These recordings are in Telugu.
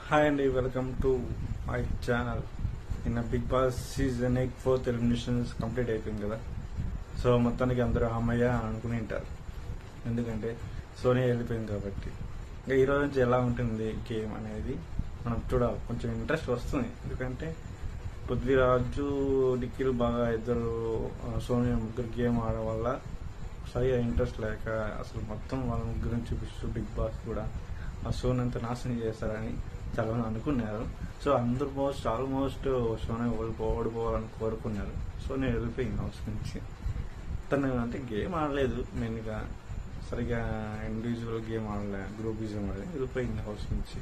హాయ్ అండి, వెల్కమ్ టు మై ఛానల్. నిన్న Bigg Boss season 8 4th eliminations complete అయిపోయింది కదా. సో మొత్తానికి అందరూ అమ్మయ్య అనుకుని ఉంటారు, ఎందుకంటే సోనియా వెళ్ళిపోయింది కాబట్టి. ఇంకా ఈరోజు నుంచి ఎలా ఉంటుంది గేమ్ అనేది మనం చూడాలి. కొంచెం ఇంట్రెస్ట్ వస్తుంది, ఎందుకంటే పృథ్వీరాజు నిఖిల్ బాగా ఇద్దరు సోనియా ముగ్గురు గేమ్ ఆడడం వల్ల సరిగా ఇంట్రెస్ట్ లేక అసలు మొత్తం వాళ్ళ ముగ్గురిని చూపిస్తూ బిగ్ బాస్ కూడా ఆ షోని అంతా నాశనం చేస్తారని చాలా మంది అనుకున్నారు. సో అందరు ఆల్మోస్ట్ షోని ఓడిపోవాలని కోరుకున్నారు. సో నేను వెళ్ళిపోయింది హౌస్ నుంచి. తను అంటే గేమ్ ఆడలేదు, మెయిన్గా సరిగా ఇండివిజువల్ గేమ్ ఆడలే, గ్రూప్ గేమ్ ఆడలేదు, వెళ్ళిపోయింది హౌస్ నుంచి.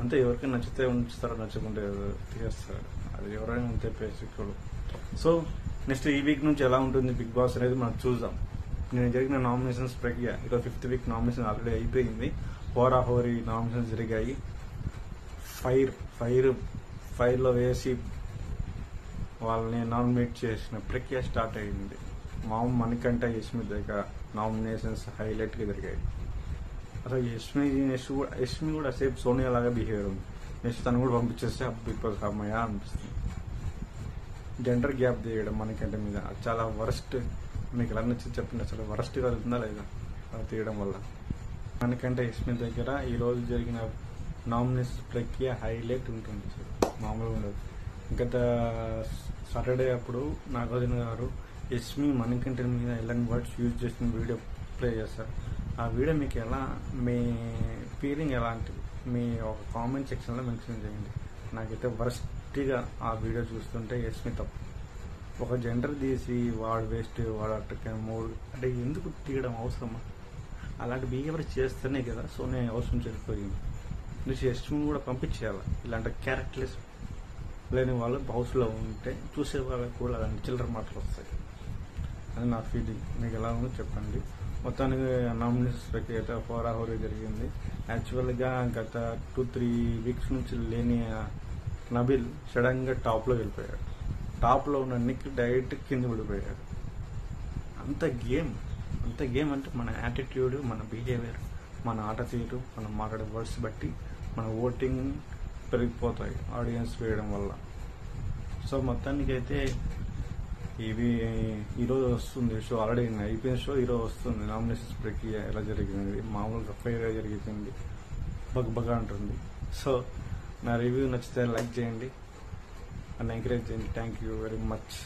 అంతే, ఎవరికైనా నచ్చితే ఉంచుతారో నచ్చకుంటే తీసేస్తారు, అది ఎవరైనా ఉంటే పేసిక్లు. సో నెక్స్ట్ ఈ వీక్ నుంచి ఎలా ఉంటుంది బిగ్ బాస్ అనేది మనం చూద్దాం. నేను జరిగిన నామినేషన్స్ ప్రక్రియ ఈరోజు 5th వీక్ నామినేషన్ ఆల్రెడీ అయిపోయింది. హోరాహోరీ నామినేషన్స్ జరిగాయి. ఫైర్లో వేసి వాళ్ళని నామినేట్ చేసిన ప్రక్రియ స్టార్ట్ అయింది. మణికంఠ యష్మి దగ్గర నామినేషన్స్ హైలైట్గా జరిగాయి. అసలు యష్మి కూడా సేపు సోనియా లాగా బిహేవియర్ ఉంది. నెక్స్ట్ తను కూడా పంపించేస్తే బిగ్ బాస్ అమ్మాయ అనిపిస్తుంది. జెండర్ గ్యాప్ తీయడం మణికంఠ మీద చాలా వరస్ట్. మీకు ఎలా నచ్చింది చెప్పండి, అసలు వరస్ట్గా వెళ్తుందా లేదా అలా తీయడం వల్ల. మణికంఠ యష్మి దగ్గర ఈరోజు జరిగిన నామినేషన్ ప్రక్రియ హైలైట్ ఉంటుంది, మామూలుగా ఉండదు. గత సాటర్డే అప్పుడు నాగార్జున గారు యష్మి మణికంఠ మీద ఎలాంటి వర్డ్స్ యూజ్ చేసిన వీడియో ప్లే చేస్తారు. ఆ వీడియో మీకు ఎలా, మీ ఫీలింగ్ ఎలాంటిది, మీ ఒక కామెంట్ సెక్షన్లో మెన్షన్ చేయండి. నాకైతే వరస్ట్గా ఆ వీడియో చూస్తుంటే యష్మి తప్పు. ఒక జెండర్ తీసి వాడు వేస్ట్, వాడు అట్టకే మూడు అంటే ఎందుకు తీయడం అవసరమా? అలాంటి బిహేవియర్ చేస్తేనే కదా సోనియా అవసరం చెడిపోయింది. నువ్వు యష్మి కూడా పంపించేయాలి. ఇలాంటి క్యారెక్టర్లెస్ లేని వాళ్ళు హౌస్లో ఉంటే చూసే వాళ్ళకి కూడా అలాంటి చిల్లర మాటలు వస్తాయి. అది నా ఫీలింగ్. మీకు ఎలా ఉందో చెప్పండి. మొత్తానికి నామినేషన్స్ ప్రక్రియ అయితే హోరాహోరీ జరిగింది. యాక్చువల్గా గత 2-3 వీక్స్ నుంచి లేని నబిల్ సడన్గా టాప్లో వెళ్ళిపోయాడు. టాప్లో ఉన్న నిక్ డైరెక్ట్ కింద పడిపోయాడు. అంత గేమ్ అంటే మన యాటిట్యూడ్, మన బిహేవియర్, మన ఆట తీరు, మనం మాట్లాడే వర్డ్స్ బట్టి మన ఓటింగ్ పెరిగిపోతాయి ఆడియన్స్ వేయడం వల్ల. సో మొత్తానికి అయితే ఈరోజు వస్తుంది షో. ఆల్రెడీ అయిపోయిన షో ఈరోజు వస్తుంది. నామినేషన్స్ ప్రక్రియ ఎలా జరిగింది, మామూలుగా ఫెయిర్గా జరిగింది, బగ్బగా ఉంటుంది. సో నా రివ్యూ నచ్చితే లైక్ చేయండి, నన్ను ఎంకరేజ్ చేయండి. Thank you very much.